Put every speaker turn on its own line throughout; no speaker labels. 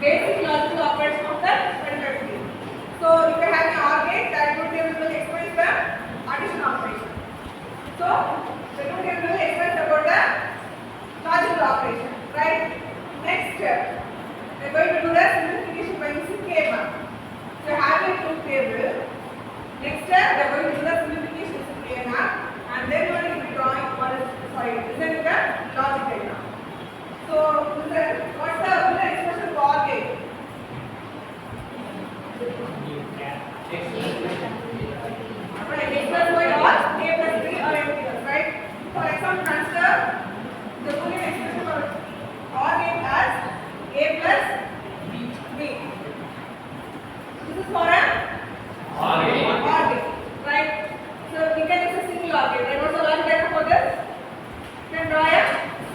basic logical operation of the particular field. So if you have an OR gate, that truth table will explain the addition operation. So the truth table will explain about the logical operation, right? Next step, we are going to do the simplification by using K bar. So have a truth table. Next step, we are going to do the simplification using K bar, and then we will be drawing present the logic diagram. So what's the Euler expression for OR gate? Right, x plus y or k plus 3 or anything else, right? For example, consider the Boolean expression for OR gate as a plus b. This is for an OR gate, right? So we can use a single OR gate. There was a logic diagram for this. You can draw a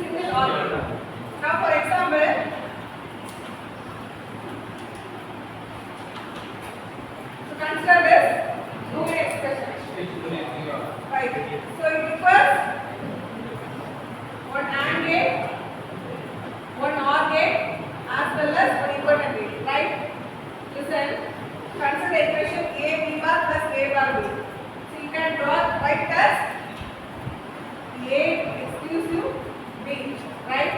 single OR gate. Now, for example, so consider this Boolean expression, right? So it requires one AND gate, one OR gate, as well as one inverter gate, right? Listen, consider the equation A B bar plus A bar B. So you can draw right as A exclusive B, right?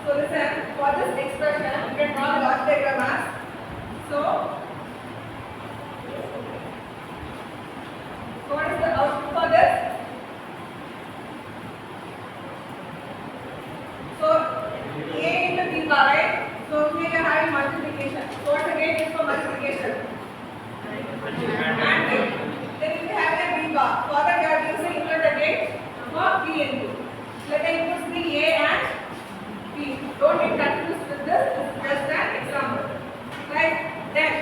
So listen, for this expression, you can draw the logic diagram as so what is the output for this? So A into B bar, right? So here you are having multiplication. So what the gate is for multiplication? AND gate. Then if you have a B bar, for that you are using inverter gate for B into. Let us use the A and B. Don't get confused with this. This is just an example, right? Then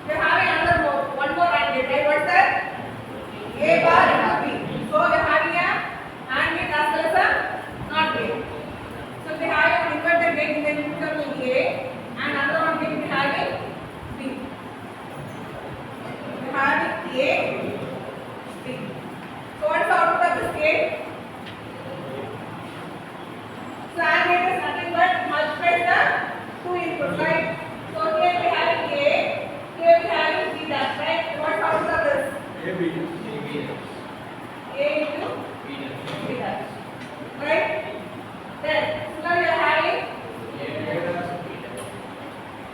we are having another one more AND gate, right? What's that? A bar into B. So we are having a AND gate as well as a NOT gate. So we have an inverted gate, then it becomes A, and another one gate we have it B. We have it A, B. So what is the output of this gate? So AND gate is nothing but multiply the two inputs, right? So here we have A, here we have B dash, right? What is the output of this? A into B dash, right? Then now you are having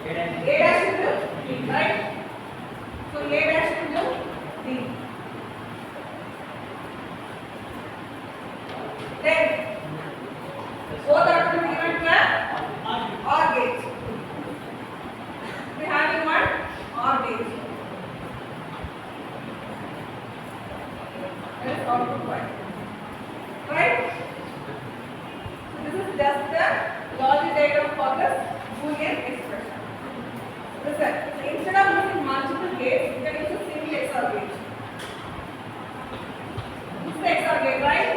A dash into B, right? So A dash into B. Then both are to be given to an OR gate. We are having one OR gate. That is output point, right? So this is just the logic diagram for this Boolean expression. Listen, so instead of using multiple gates, you can use a single XOR gate. This is the XOR gate, right?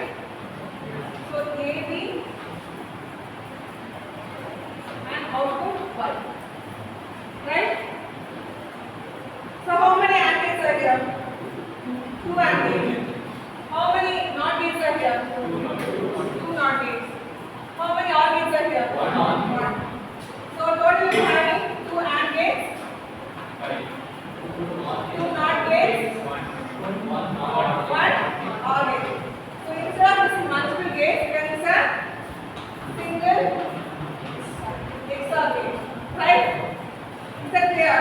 So AB and output 1, right? So how many AND gates are here? 2 AND gates. How many NOT gates are here? 2 NOT gates. How many OR gates are here? 1. So total we are having 2 AND gates, 2 NOT gates, 1 OR gate. So instead of using multiple gates, you can use a single XOR gate, right? Is that clear?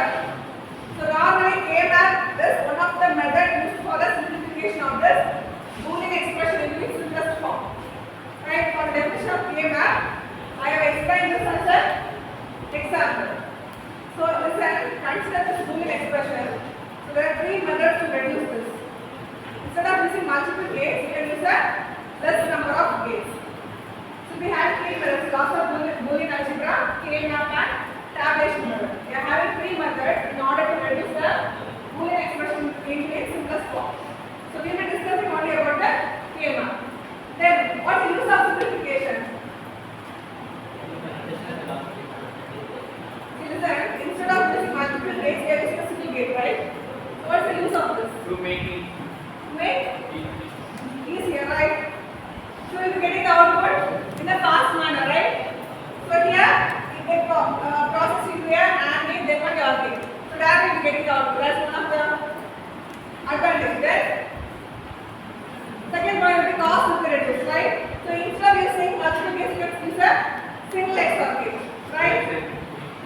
So normally K bar is one of the methods used for the simplification of this Boolean expression in its simplest form. Right? For the definition of K bar, I have explained this as an example. So listen, consider this Boolean expression. So there are three methods to reduce this. Instead of using multiple gates, you can use a less number of gates. So we have three methods: loss of Boolean algebra, K-map, and tabulation method. We are having three methods in order to reduce the Boolean expression into its simplest form. So we will be discussing only about the K-map. Then, what is the use of simplification? Instead of using multiple gates, we are using a single gate, right? So what's the use of this?
To make it
easier, right? So you get the output in a fast manner, right? So here, you get process into a AND gate, then one OR gate. So directly you get the output. That's one of the advantages. Second point will be cost will be reduced, right? So instead of using multiple gates, you can use a single XOR gate, right?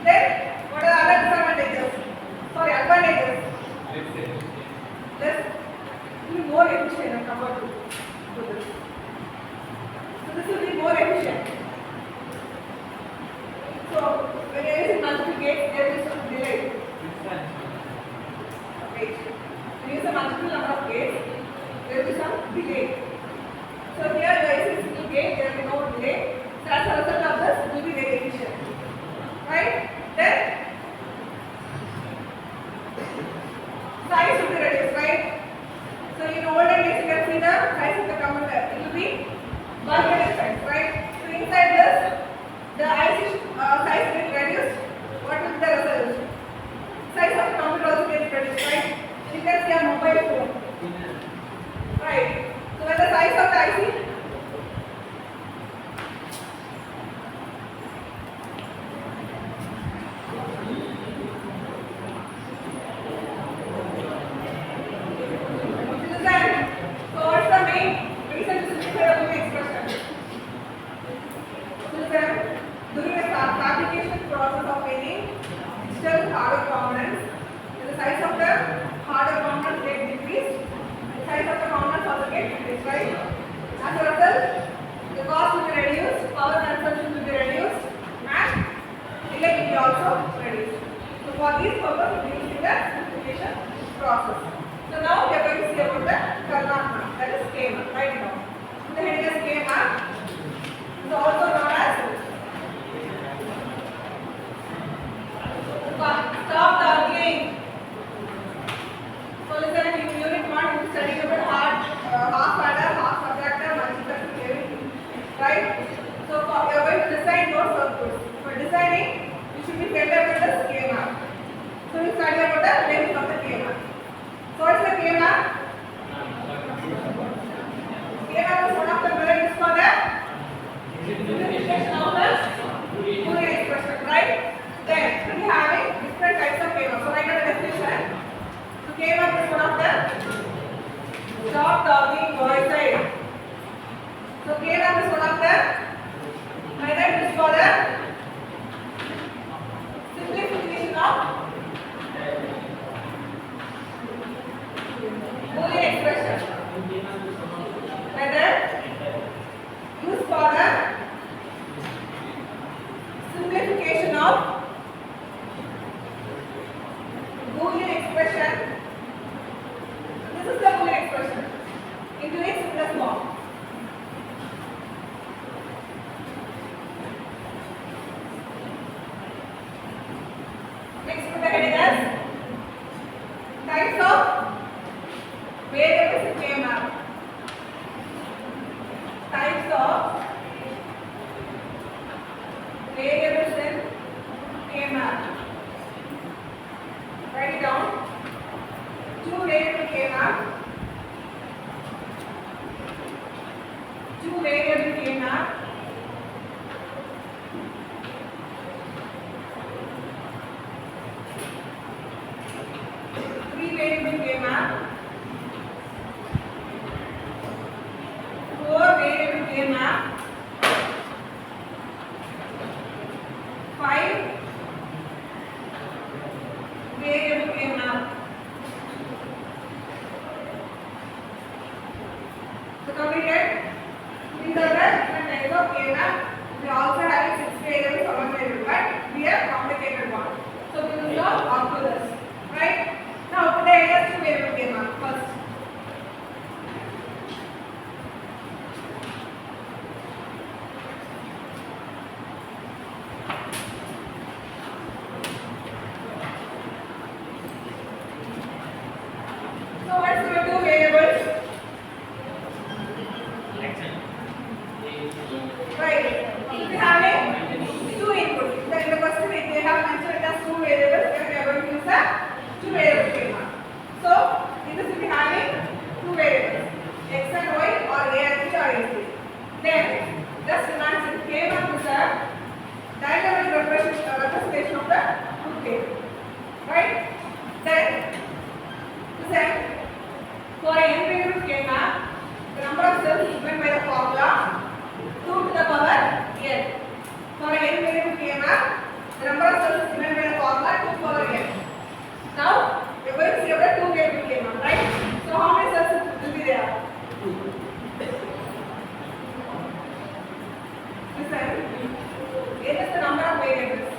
Then, what are the other disadvantages? Sorry, advantages. Let's be more efficient compared to this. So this will be more efficient. So when you are using multiple gates, there is some delay. Wait. When you use a multiple number of gates, there will be some delay. So here you are using single gate, there will be no delay. So as a result of this, it will be very efficient. Right? Then size will be reduced, right? So in olden days you can see the size of the computer. It will be bulk size, right? So inside this, the IC size will be reduced. What will be the result? Size of the computer also gets reduced, right? So you can see a mobile phone, right? So when the size of the IC process. So now we are going to see about the Karnataka, that is schema, right now. The heading is schema is also known as stop the arguing. So listen, in unit 1 we will study about half adder, half subtractor, multiplexer, everything, right? So we are going to design those circuits. For designing, you should be familiar with the schema. So we study about the length of the schema. So what's the schema? Schema is one of the methods for the simplification of the Boolean expression, right? Then we are having different types of schema. So write down the definition. So schema is one of the stop talking boy side. So schema is one of the methods for the simplification of Boolean expression. Method used for the simplification of Boolean expression. This is the Boolean expression into its simplest form. Next, put the heading as types of variables in K-map. Types of variables in K-map. Write it down. Two variable K-map. Two variable K-map. Right. If you have two inputs, then in the question they have mentioned it as two variables, then we are going to use a two variable schema. So in this we will be having two variables, x and y or a and b or a and b. Then just imagine k1 is a diagonal representation of the two table. Right? Then for a n variable schema, the number of cells is given by the formula 2 to the power n. For a n variable schema, the number of cells is given by the formula 2 to the power n. Now, we are going to see about 2 variable schema, right? So, how many cells will be there? Listen, n is the number of variables.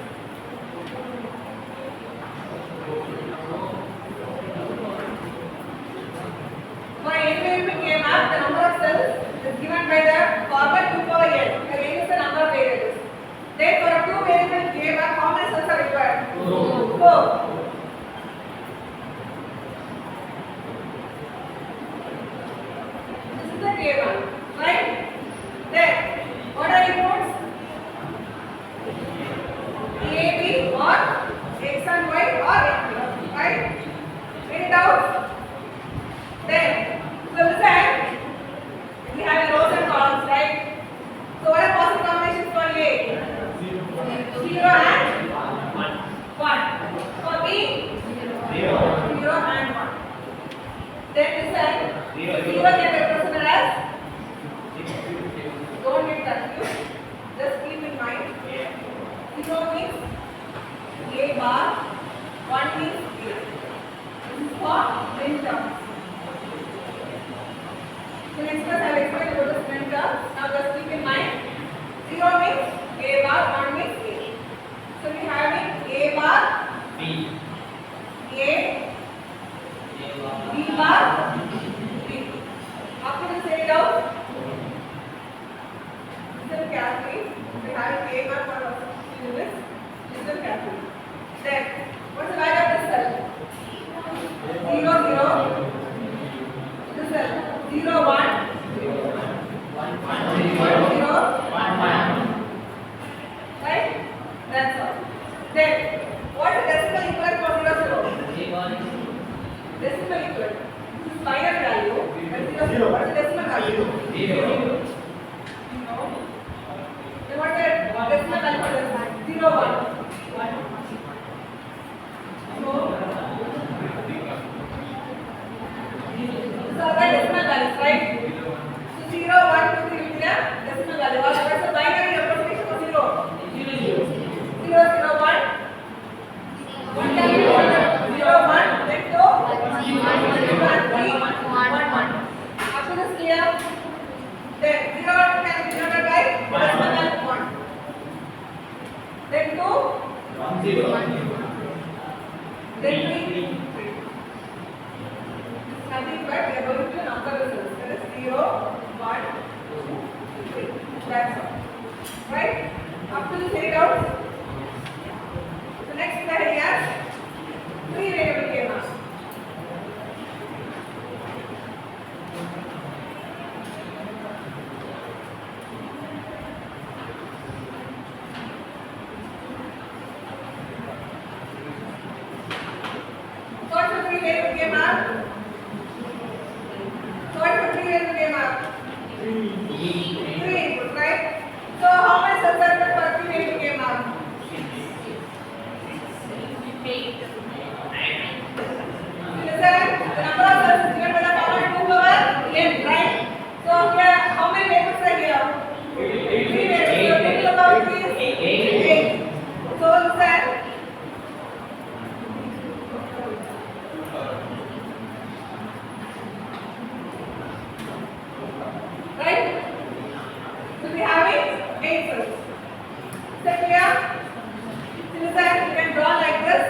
For a n variable schema, the number of cells is given by the formula 2 to the power n. N is the number of variables. Then for a 2 variable schema, how many cells are required? 4. This is the K1, right? Then what are inputs? A, B or X and Y or M, right? Any doubts? Then, so listen, we have rows and columns, right? So what are possible combinations for A? 0 and 1. For B? 0 and 1. Then listen, 0 can be represented as, don't get confused, just keep in mind, 0 means A bar, 1 means A. This is for min terms. So next class I will explain about the min terms. Now just keep in mind, 0 means A bar, 1 means A. So we have A bar, B, A, B bar, B. After this, say it out. Listen carefully. We have A bar for this. Listen carefully. Then, what's the value of this cell? 0, 0. This cell 0, 1. 1, 0. 1. Right? That's all. Then, what is the decimal equivalent for 0, 0? Decimal equivalent. This is binary value. That's 0, 0. What is the decimal value? 0. No. Then what is the decimal value for this? 0, 1. So that decimal values, right? So 0, 1, 2, 3 will be the decimal value. What is the binary representation for 0? 0, 0, 1. 1 can be 0, 1, then 2, 1, 3, 1, 1. After this clear? Then 0 can be denoted by decimal value 1. Then 2, 1, 0. Then 3. Nothing but we are going to number the cells. That is 0, 1, 2, 3. That's all. Right? Up to this, say it out. The next slide has 3 variable schemas. What's the 3 variable schema? So what is the 3 variable schema? 3 inputs, right? So how many cells are there for 3 variable schema? 8. Listen, the number of cells is given by the power 2 power n, right? So here, how many variables are here? 3 variables. So 2 to the power 3 is 8. So listen. Right? So we have 8 cells. Is that clear? So listen, you can draw like this.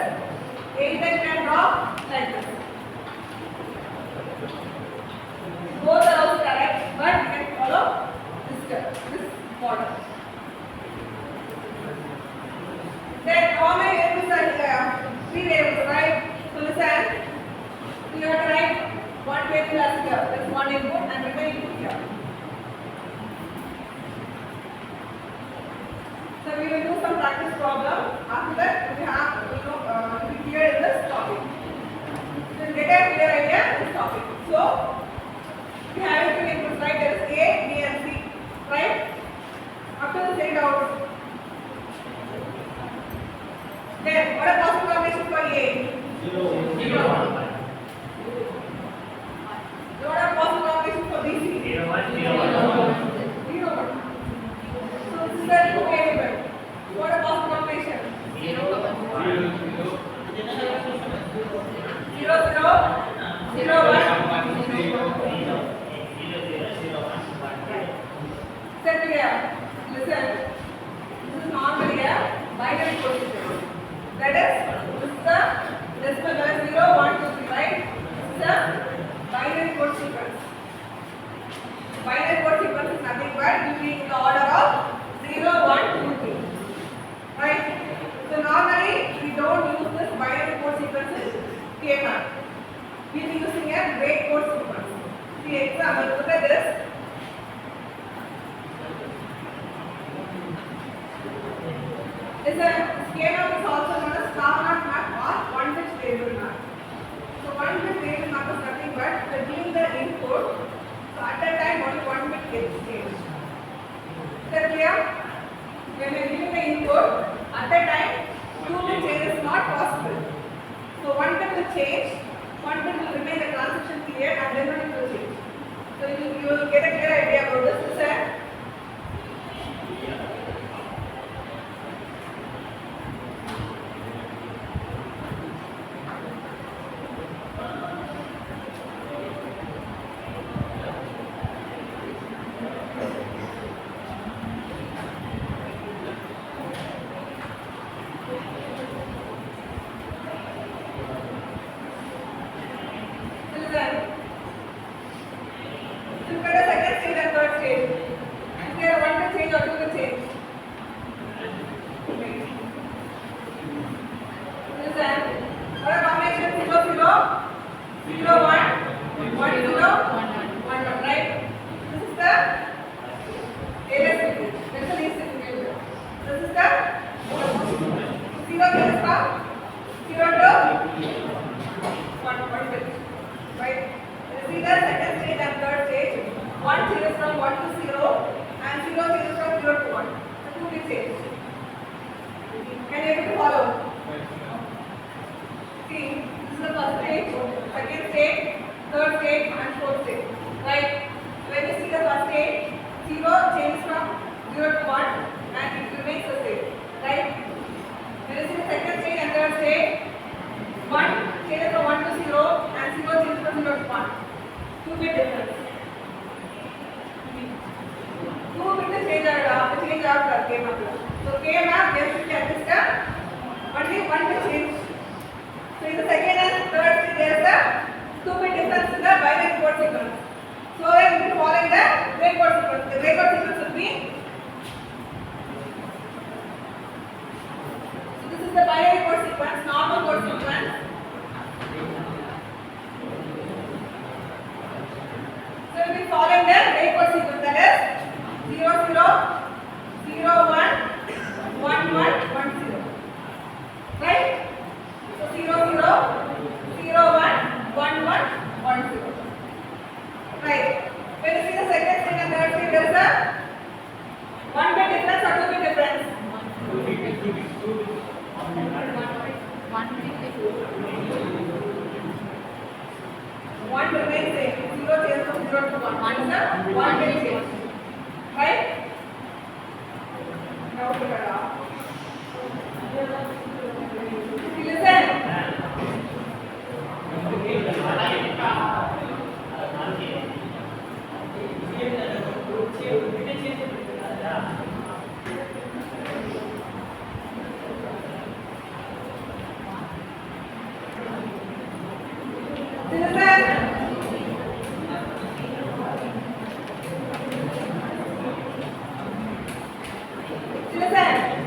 8 then you can draw like this. Both are also correct, but you can follow this model. Then how many variables are here? 3 variables, right? So listen, you have to write one variable as here. That's one input and remaining input here. problem. After that, we have to be clear in this topic. So get a clear idea in this topic. So we have two inputs, right? There is A, B, and C, right? After the send out. Then what are possible combinations for A? 0, 0, 1. What are possible combinations for B, C? 0, 1, 0, 1. 0, 1. So this is the two variable. What are possible combinations? 0, 1, 0, 0, 1. Set clear. Listen. This is normally a binary code system. That is, this is the decimal value 0, 1, 2, 3, right? This is the binary code sequence. Binary code sequence is nothing but giving the order of 0, 1, 2, 3. Right? So normally we don't use this binary code sequence in K-map. We will be using a great code sequence. See example, look at this. This K-map is also known as star-not map or one-bit variable map. So one-bit variable map is nothing but giving the input. So at that time only one bit gets changed. Is that clear? When we are giving the input, at that time 2-bit change is not possible. So one bit will change, one bit will remain the transition period, and then it will change. So you will get a clear idea about this. Is that? Look at the second stage and third stage. Is there a one bit change or two bit change? Listen. What are combinations? 0, 0, 0, 1, 1, 0, 1, 1, right? This is the ALS bit. That's the least significant. This is the 0 is from 0 to 1 bit. Right? See the second stage and third stage. 1 changes from 1 to 0 and 0 changes from 0 to 1. So 2 bit change. Can you able to follow? See, this is the first stage, second stage, third stage, and fourth stage. Right? When you see the first stage, 0 changes from 0 to 1 and it remains the same. Right? When you see the second stage and third stage, 1 changes from 1 to 0 and 0 changes from 0 to 1. 2 bit difference. 2 bit change after K-map. So K-map there should be at least only 1 bit change. So in the second and third stage there is a 2 bit difference in the binary code sequence. So then we will follow the gray code sequence. The gray code sequence will be. So this is the binary code sequence, normal code sequence. So we will be following the gray code sequence, that is 0, 0, 0, 1, 1, 1, 1, 0. Right? So 0, 0, 0, 1, 1, 1, 1, 0. Right? When you see the second stage and third stage, there is a 1 bit difference or 2 bit difference? 2 bit. 1 remains same. 0 changes from 0 to 1. 1 is a 1 bit change. Right? Now look at that. Listen. Listen.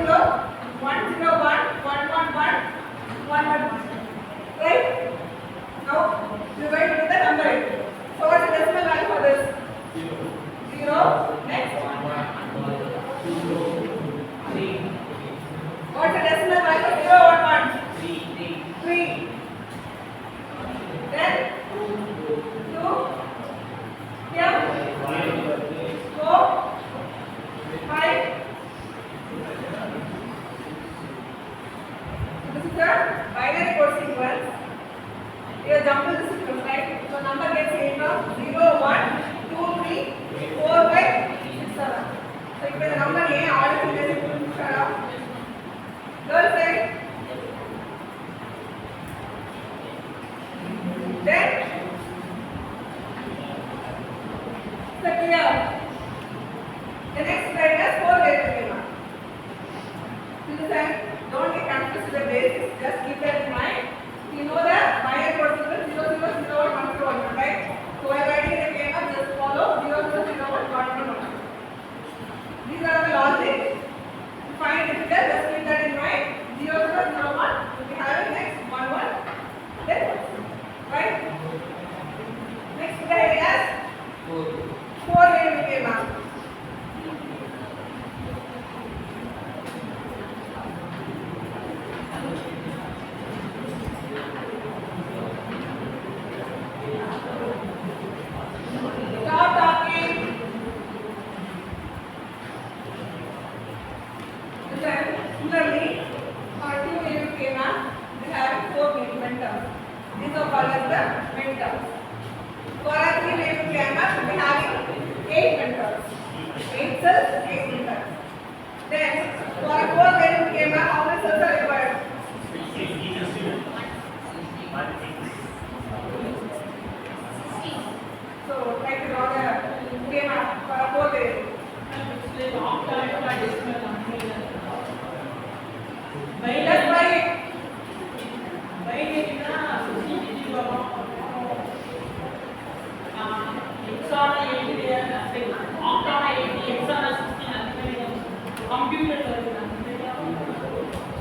1 0 1 1 1 1 1 1 1. Right? Now you are going to do the number. So what's the decimal value for this? 0. Next. What's the decimal value for 0 1 1? 3. Then 2. Here. 4. 5. This is the binary code sequence. Here jumble the sequence, right? So number gets changed from 0 1 2 3 4 5 6 7. So if the number A order in the sequence girl side. Then so clear. The next slide has 4 variables. Listen, don't get confused with the basics. Just keep that in mind. You know the binary code sequence 0 0 0 1 1 1, right? So while writing the schema, just follow 0 0 0 1 1 1 1. These are the logic. To find it difficult, just keep that in mind. 0 0 0 1. We have it next 1 1. Then right. Next slide has 4 variable schema. Stop talking. Similarly, for 2 variable schema, we have 4 main terms. These are called as the main terms. For our 3 variable schema, we have 8 main terms. 8 cells, 8 main terms. Then, for a 4 variable schema, how many cells are required? So, try to draw the schema for a 4 variable. Just by it.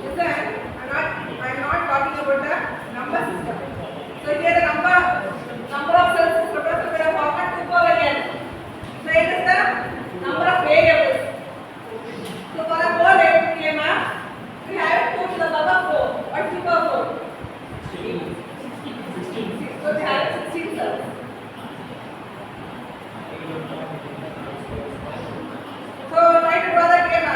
Listen, I'm not talking about the number system. So here the number of cells is represented by a format 2 covariant. So it is the number of variables. So for a 4 variable schema, we have 2 to the power 4. What is 2 power 4? 16. So we have 16 cells. So try to draw the schema.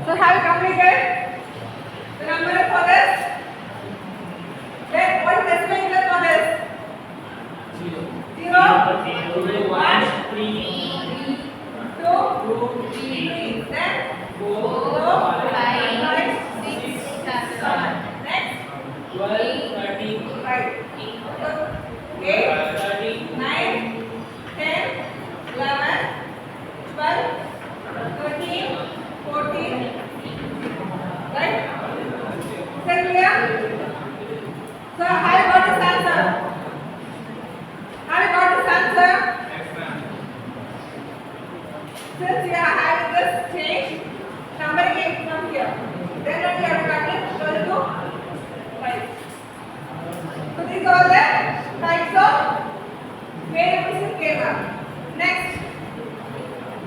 So have you completed the number for this? Then what is the decimal unit for this? 0. 1, 3, 2, 3. Then 4, 5, 6, 7. Next 12, 13. Right. 8, 9, 10, 11, 12, 13, 14. Right? Is that clear? So have you got this answer? Have you got this answer? Since you are having this change, numbering it from here. Then only you have to calculate 12 to 5. So these are all the types of variables in K-map. Next,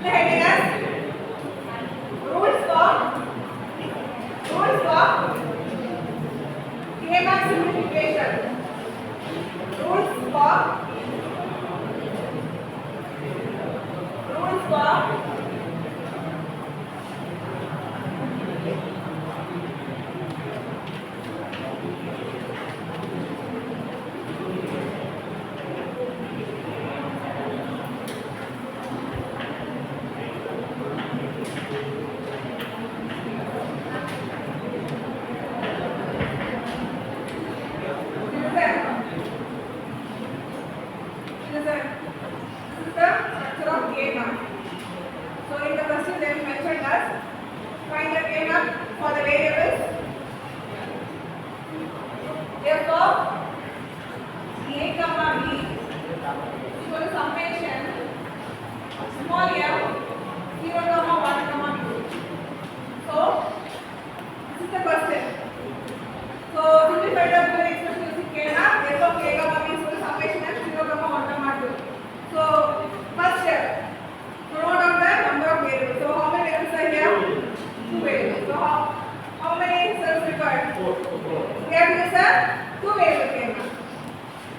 the heading as rules for K-map simplification. Rules for This is the structure of K-map. So in the question they mentioned us find the K-map for the variables. Therefore, A, B equal to summation small m 0, 1, 2. So this is the question. So simplify the expression using K-map. Therefore, K, B equal to summation m 0, 1, 2. So first step, to note down the number of variables. So how many variables are here? 2 variables. So how many cells required? 4. We have to use a 2 variable K-map.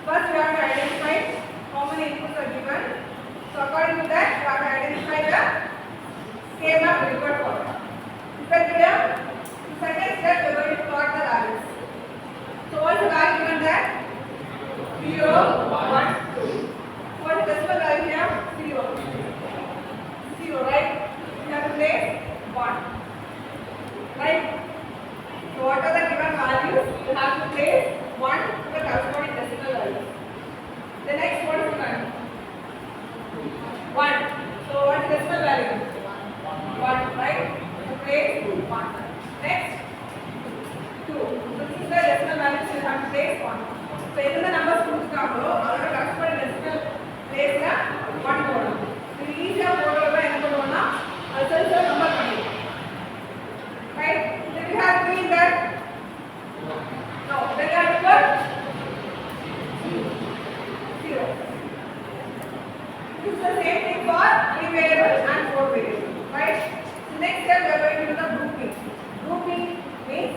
First we have to identify how many inputs are given. So according to that, we have to identify the K-map required for it. Is that clear? The second step, we are going to plot the values. So what is the value given there? 0, 1, 2. What is the decimal value here? 0. 0, right? We have to place 1. Right? So what are the given values? You have to place 1 to the corresponding decimal value. The next what is given? 1. So what is the decimal value? 1, right? So place 1. Next 2. So this is the decimal value, so you have to place 1. So in the numbers கொடுத்துட்டாங்களோ அதோட corresponding decimal place ல 1 போடணும். இது ஈஸியா போடுறத என்ன பண்ணுவோம்னா அது செல்ஸ்ல number பண்ணிடுவோம். Right? Then we have to that. No, then we have to put 0. This is the same thing for 3 variables and 4 variables. Right? So next step we are going to do the grouping. Grouping means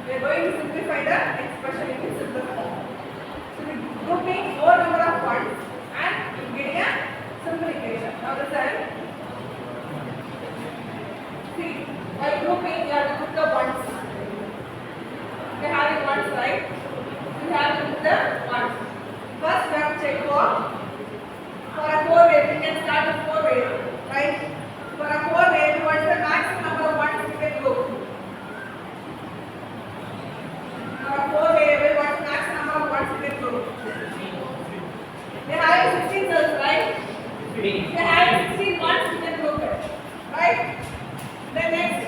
we are going to simplify the expression in simple form. So we grouping more number of ones and getting a simple equation. Now the same. See, while grouping you have to put the ones. We have the ones, right? We have to put the ones. First we have to check for a 4 variable. We can start with 4 variable, right? For a 4 variable, what is the maximum number of ones we can group? For a 4 variable, what is the maximum number of ones we can group? They have 16 cells, right? They have 16 ones we can group it, right? Then next,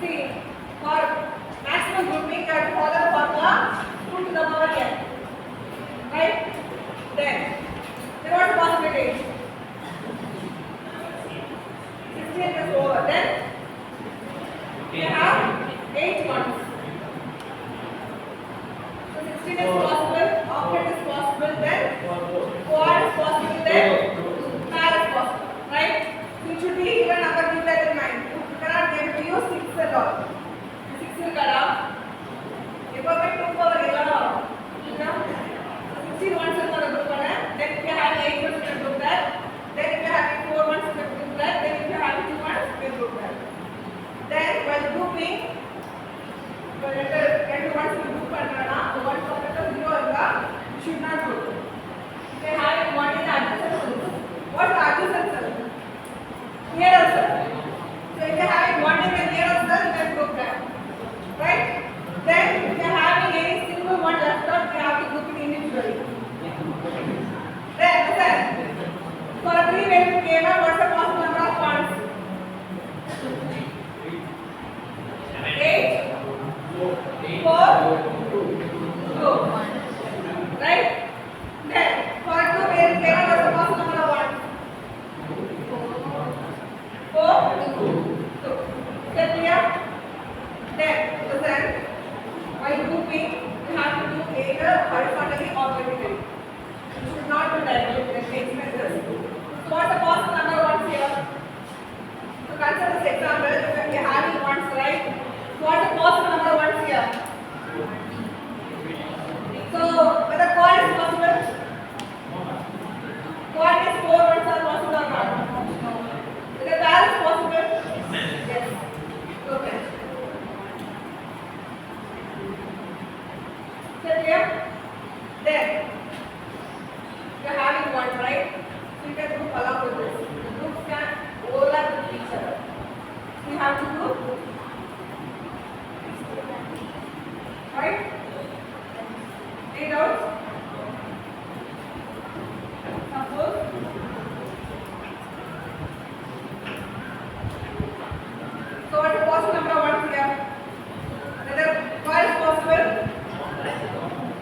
see, for maximum grouping, you have to follow the formula 2 to the power n, right? Then what is the possibility? nearer cell. So if you are having one in the nearer cell, you can group them. Right? Then if you are having any single one left out, you have to group it individually. Then listen. For a 3-variable schema, what's the possible number of points? 8, 4, 2. Right? Then for a 2-variable schema, what's the possible number of ones? 4, 2. Is that clear? Then listen. While grouping, you have to do either horizontally or vertically. You should not do diagonally. Let me explain this. So what's the possible number of ones here? So consider this example. If we are having ones, right? So what's the possible number of ones here? So whether quad is possible? Quad is 4 ones are possible or not? Whether pair is possible? Yes. Okay. So clear? Then you are having one, right? So you can group along with this. The groups can overlap with each other. So you have to group. Right? Any doubts? Suppose so what's the possible number of ones here? Whether quad is possible?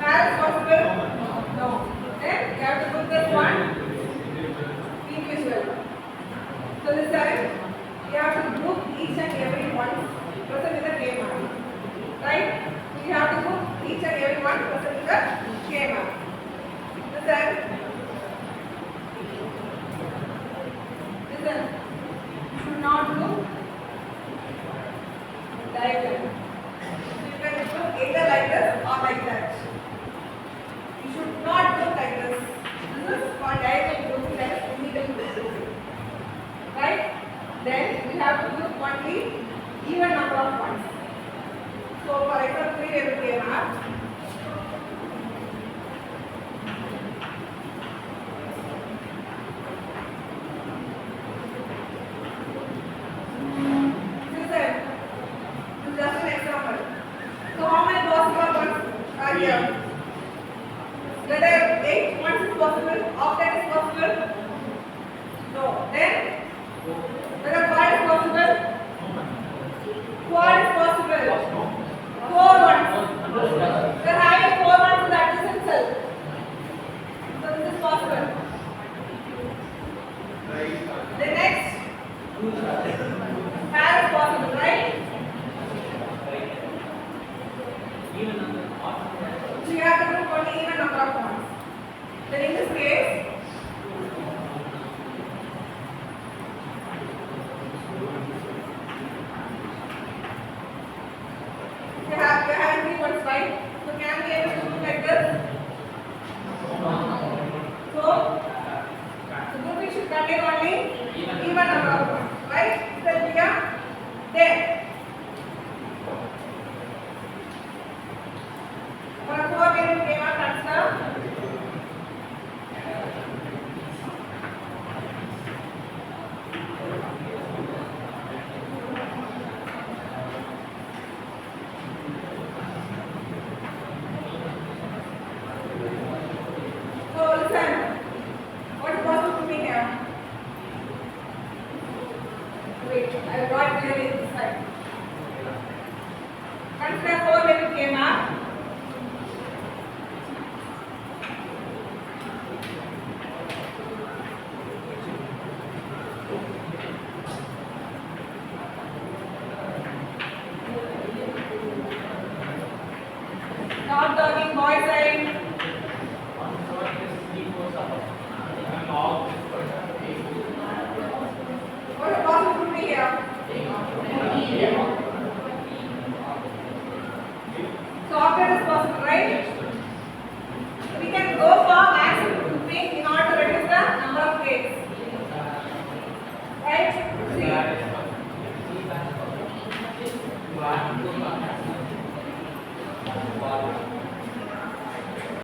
Pair is possible? No. Then you have to put this one individual. So this time you have to group each and every one present in the K map. Right? So you have to group each and every one present in the K map. Listen. Listen. You should not do diagonal. So you can do either like this or like that. You should not do like this. This is for diagonal grouping, that is illegal grouping. Right? Then we have to group only even number of ones. So for example, 3-variable schema. This is just an example. So how many possible ones are here? Whether 8 ones is possible, of that is possible? No. Then whether quad is possible? Quad is possible. 4 ones. We are having 4 ones in the adjacent cell. So this is possible. The next pair is possible, right? So you have to group only even number of ones. Then in this case, we are having 3 ones, right? So can we able to do like this? So grouping should contain only even number of ones, right? Is that clear? Then for a 4-variable schema, consider so listen. What is possible to me here? Wait, I will draw it clearly this side. Consider 4-variable schema. Not talking boy side. What is possible to me here? So option is possible, right? We can go for maximum grouping in order to reduce the number of gates. Right? See.